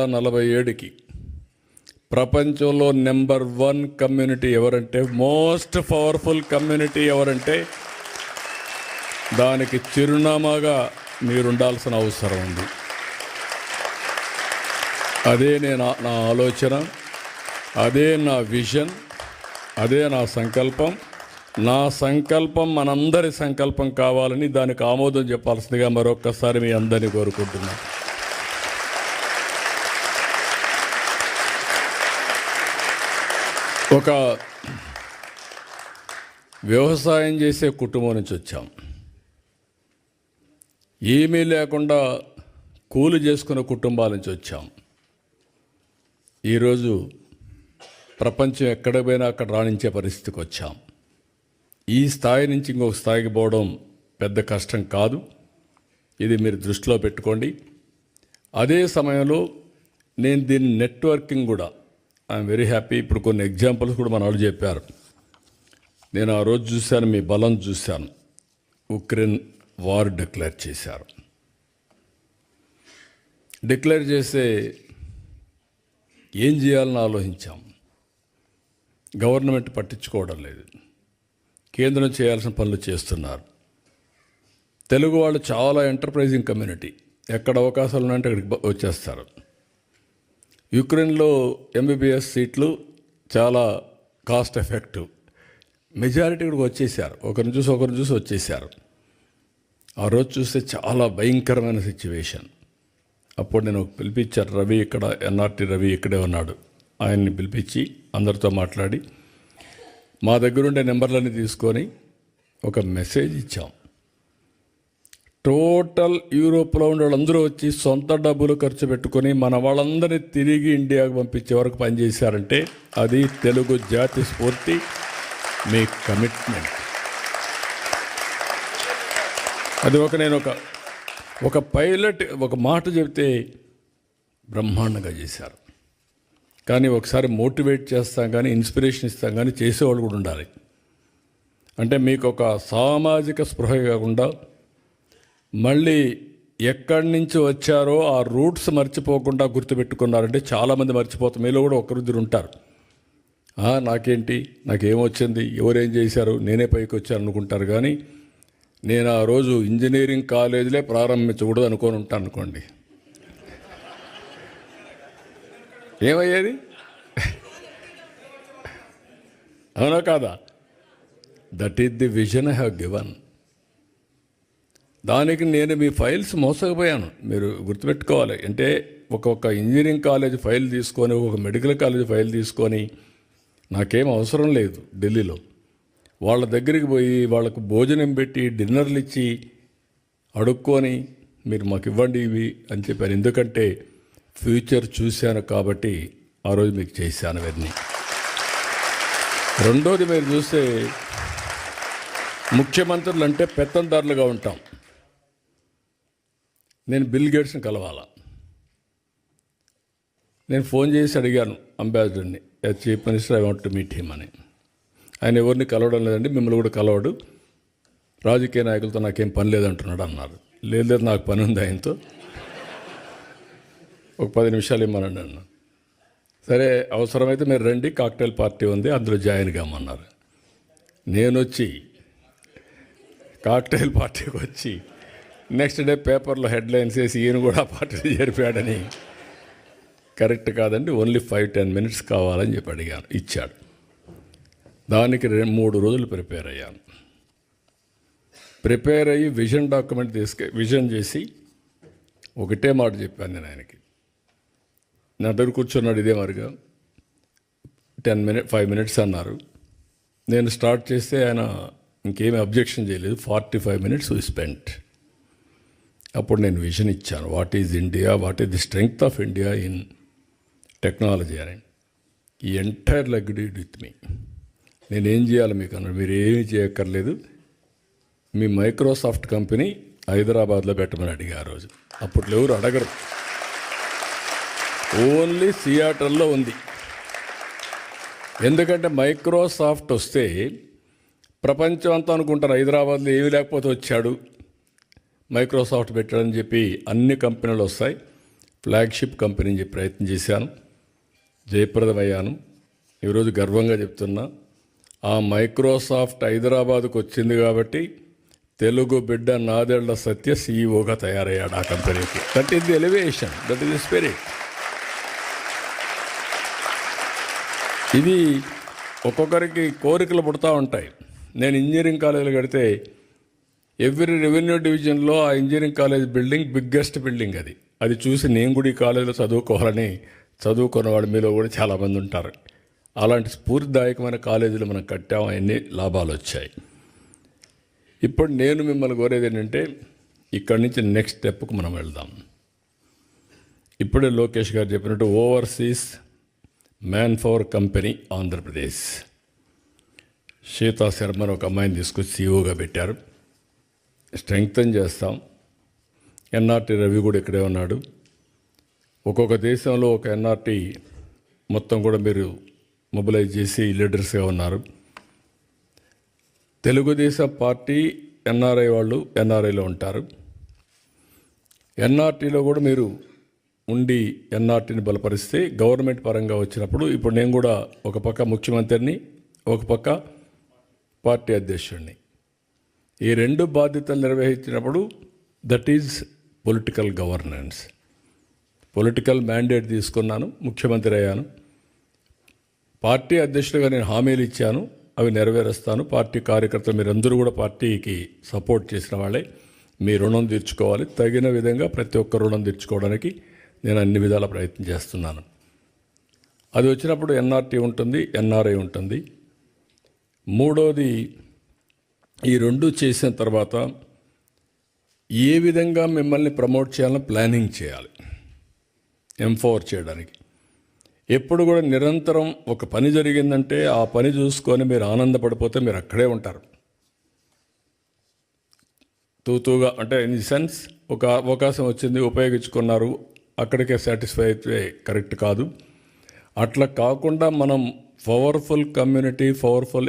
47కి ప్రపంచంలో number 1 community ఎవరంటే, most powerful community ఎవరంటే, దానికి చిరునామాగా మీరుండాల్సిన అవసరం ఉంది. అదే నా ఆలోచన, అదే నా విజన్, అదే నా సంకల్పం. నా సంకల్పం మనందరి సంకల్పం కావాలని, దానికి ఆమోదం చెప్పాల్సిందిగా మరొక్కసారి మీ అందరినీ కోరుకుంటున్నాను. ఒక వ్యవసాయం చేసే కుటుంబం నుంచి వచ్చాం. ఏమీ లేకుండా కూలి చేసుకున్న కుటుంబాల నుంచి వచ్చాం. ఈరోజు ప్రపంచం ఎక్కడ పోయినా అక్కడ రాణించే పరిస్థితికి వచ్చాం. ఈ స్థాయి నుంచి ఇంకొక స్థాయికి పోవడం పెద్ద కష్టం కాదు. ఇది మీరు దృష్టిలో పెట్టుకోండి. అదే సమయంలో నేను దీని నెట్వర్కింగ్ కూడా ఐఎమ్ వెరీ హ్యాపీ. ఇప్పుడు కొన్ని ఎగ్జాంపుల్స్ కూడా మన వాళ్ళు చెప్పారు. నేను ఆ రోజు చూశాను, మీ బలం చూశాను. ఉక్రెయిన్ వార్ డిక్లేర్ చేశారు. డిక్లేర్ చేస్తే ఏం చేయాలని ఆలోచించాం. గవర్నమెంట్ పట్టించుకోవడం లేదు. కేంద్రం చేయాల్సిన పనులు చేస్తున్నారు. తెలుగు వాళ్ళు చాలా ఎంటర్ప్రైజింగ్ కమ్యూనిటీ. ఎక్కడ అవకాశాలు ఉన్నాయంటే అక్కడికి వచ్చేస్తారు. యుక్రెయిన్లో ఎంబీబీఎస్ సీట్లు చాలా కాస్ట్ ఎఫెక్టివ్. మెజారిటీ ఇక్కడికి వచ్చేసారు. ఒకరిని చూసి వచ్చేసారు. ఆ రోజు చూస్తే చాలా భయంకరమైన సిచ్యువేషన్. అప్పుడు నేను పిలిపించాను. రవి ఇక్కడ, ఎన్ఆర్టీ రవి ఇక్కడే ఉన్నాడు. ఆయన్ని పిలిపించి అందరితో మాట్లాడి మా దగ్గరుండే నెంబర్లన్నీ తీసుకొని ఒక మెసేజ్ ఇచ్చాం. టోటల్ యూరోప్లో ఉండే వాళ్ళందరూ వచ్చి సొంత డబ్బులు ఖర్చు పెట్టుకొని మన వాళ్ళందరినీ తిరిగి ఇండియాకు పంపించే వరకు పనిచేశారంటే అది తెలుగు జాతి స్ఫూర్తి, మీ కమిట్మెంట్. అది నేను ఒక పైలట్ ఒక మాట చెబితే బ్రహ్మాండంగా చేశారు. కానీ ఒకసారి మోటివేట్ చేస్తాం కానీ, ఇన్స్పిరేషన్ ఇస్తాం కానీ, చేసేవాళ్ళు కూడా ఉండాలి. అంటే మీకు ఒక సామాజిక స్పృహ కాకుండా మళ్ళీ ఎక్కడి నుంచి వచ్చారో ఆ రూట్స్ మర్చిపోకుండా గుర్తుపెట్టుకున్నారంటే చాలామంది మర్చిపోతాం. మీలో కూడా ఒకరిద్దరు ఉంటారు. నాకేంటి, నాకేమొచ్చింది, ఎవరేం చేశారు, నేనే పైకి వచ్చాను అనుకుంటారు. కానీ నేను ఆ రోజు ఇంజనీరింగ్ కాలేజీలే ప్రారంభించకూడదు అనుకొని ఉంటాను అనుకోండి, ఏమయ్యేది? అవునా కాదా? That is the vision I have given. దానికి నేను మీ ఫైల్స్ మోసకపోయాను. మీరు గుర్తుపెట్టుకోవాలి. అంటే ఒక్కొక్క ఇంజనీరింగ్ కాలేజ్ ఫైల్ తీసుకొని, ఒక మెడికల్ కాలేజ్ ఫైల్ తీసుకొని, నాకేం అవసరం లేదు ఢిల్లీలో, వాళ్ళ దగ్గరికి పోయి వాళ్ళకు భోజనం పెట్టి డిన్నర్లు ఇచ్చి అడుక్కొని మీరు మాకు ఇవ్వండి ఇవి అని చెప్పాను. ఎందుకంటే ఫ్యూచర్ చూశాను కాబట్టి ఆ రోజు మీకు చేశాను అవన్నీ. రెండోది, మీరు చూస్తే ముఖ్యమంత్రులు అంటే పెత్తందారులుగా ఉంటాం. నేను బిల్ గేట్స్ని కలవాలా. నేను ఫోన్ చేసి అడిగాను అంబాసిడర్ని, chief minister, I want to meet him అని. ఆయన ఎవరిని కలవడం లేదండి, మిమ్మల్ని కూడా కలవడు, రాజకీయ నాయకులతో నాకేం పని లేదంటున్నాడు అన్నారు. లేదు, నాకు పని ఉంది ఆయనతో, ఒక 10 నిమిషాలు ఇమ్మనండి అన్న. సరే, అవసరమైతే మీరు రండి, కాక్టైల్ పార్టీ ఉంది, అందులో జాయిన్ కామన్నారు. నేను వచ్చి కాక్టైల్ పార్టీకి వచ్చి నెక్స్ట్ డే పేపర్లో హెడ్లైన్స్ వేసి ఈయన కూడా పార్టీలో చేరిపాడని. కరెక్ట్ కాదండి, ఓన్లీ 5-10 మినిట్స్ కావాలని చెప్పి అడిగాను. ఇచ్చాడు. దానికి 3 రోజులు ప్రిపేర్ అయ్యాను. ప్రిపేర్ అయ్యి విజన్ డాక్యుమెంట్ విజన్ చేసి ఒకటే మాట చెప్పాను నేను ఆయనకి. నా దగ్గర కూర్చున్నాడు ఇదే మరిగా. 5 మినిట్స్ అన్నారు. నేను స్టార్ట్ చేస్తే ఆయన ఇంకేమీ అబ్జెక్షన్ చేయలేదు. 45 మినిట్స్ వి స్పెంట్. అప్పుడు నేను విజన్ ఇచ్చాను. What is India, what is the strength of India in technology అని. ఈ ఎంటైర్ లగ్డ్ విత్ మీ. నేనేం చేయాలి మీకు అన్నాడు. మీరు ఏమీ చేయక్కర్లేదు, మీ మైక్రోసాఫ్ట్ కంపెనీ హైదరాబాద్లో పెట్టమని అడిగా ఆ రోజు. అప్పట్లో ఎవరు అడగరు, ఓన్లీ సియాటల్లో ఉంది. ఎందుకంటే మైక్రోసాఫ్ట్ వస్తే ప్రపంచం అంతా అనుకుంటారు హైదరాబాద్లో ఏమీ లేకపోతే వచ్చాడు మైక్రోసాఫ్ట్ పెట్టాడని చెప్పి. అన్ని కంపెనీలు వస్తాయి. ఫ్లాగ్షిప్ కంపెనీ అని చెప్పి ప్రయత్నం చేశాను, జయప్రదమయ్యాను. ఈరోజు గర్వంగా చెప్తున్నా, ఆ మైక్రోసాఫ్ట్ హైదరాబాద్కు వచ్చింది కాబట్టి తెలుగు బిడ్డ నాదెళ్ల సత్య సీఈఓగా తయారయ్యాడు ఆ కంపెనీకి. That is the elevation, that is the spirit. ఇది ఒక్కొక్కరికి కోరికలు పుడతా ఉంటాయి. నేను ఇంజనీరింగ్ కాలేజీలు కడితే ఎవ్రీ రెవెన్యూ డివిజన్లో ఆ engineering college building biggest building. అది చూసి నేను కూడా ఈ కాలేజీలో చదువుకోవాలని చదువుకున్న వాడు మీలో కూడా చాలామంది ఉంటారు. అలాంటి స్ఫూర్తిదాయకమైన కాలేజీలు మనం కట్టాము, అన్ని లాభాలు వచ్చాయి. ఇప్పుడు నేను మిమ్మల్ని కోరేది ఏంటంటే, ఇక్కడి నుంచి నెక్స్ట్ స్టెప్కు మనం వెళ్దాం. ఇప్పుడే లోకేష్ గారు చెప్పినట్టు overseas manpower company Andhra Pradesh, Sita శర్మని ఒక అమ్మాయిని తీసుకొచ్చి సీఈఓగా పెట్టారు. స్ట్రెంగ్తన్ చేస్తాం. ఎన్ఆర్టీ రవి కూడా ఇక్కడే ఉన్నాడు. ఒక్కొక్క దేశంలో ఒక ఎన్ఆర్టీ మొత్తం కూడా మీరు మొబిలైజ్ చేసి లీడర్స్గా ఉన్నారు. తెలుగుదేశం పార్టీ ఎన్ఆర్ఐ వాళ్ళు ఎన్ఆర్ఐలో ఉంటారు. ఎన్ఆర్టీలో కూడా మీరు ఉండి ఎన్ఆర్టీని బలపరిస్తే గవర్నమెంట్ పరంగా వచ్చినప్పుడు, ఇప్పుడు నేను కూడా ఒక పక్క ముఖ్యమంత్రిని, ఒక పక్క పార్టీ అధ్యక్షుడిని, ఈ రెండు బాధ్యతలు నిర్వహించినప్పుడు that is political governance. Political mandate తీసుకున్నాను, ముఖ్యమంత్రి అయ్యాను. పార్టీ అధ్యక్షుడిగా నేను హామీలు ఇచ్చాను, అవి నెరవేరుస్తాను. పార్టీ కార్యకర్తలు మీరందరూ కూడా పార్టీకి సపోర్ట్ చేసిన వాళ్ళే. మీ రుణం తీర్చుకోవాలి. తగిన విధంగా ప్రతి ఒక్క రుణం తీర్చుకోవడానికి నేను అన్ని విధాల ప్రయత్నం చేస్తున్నాను. అది వచ్చినప్పుడు ఎన్ఆర్టీ ఉంటుంది, ఎన్ఆర్ఐ ఉంటుంది. మూడోది, ఈ రెండు చేసిన తర్వాత ఏ విధంగా మిమ్మల్ని ప్రమోట్ చేయాలని ప్లానింగ్ చేయాలి, ఎంపవర్ చేయడానికి. ఎప్పుడు కూడా నిరంతరం ఒక పని జరిగిందంటే ఆ పని చూసుకొని మీరు ఆనందపడిపోతే మీరు అక్కడే ఉంటారు. తూతూగా అంటే ఇన్ ది సెన్స్, ఒక అవకాశం వచ్చింది, ఉపయోగించుకున్నారు, అక్కడికే సాటిస్ఫై అయితే కరెక్ట్ కాదు. అట్లా కాకుండా మనం పవర్ఫుల్ కమ్యూనిటీ, పవర్ఫుల్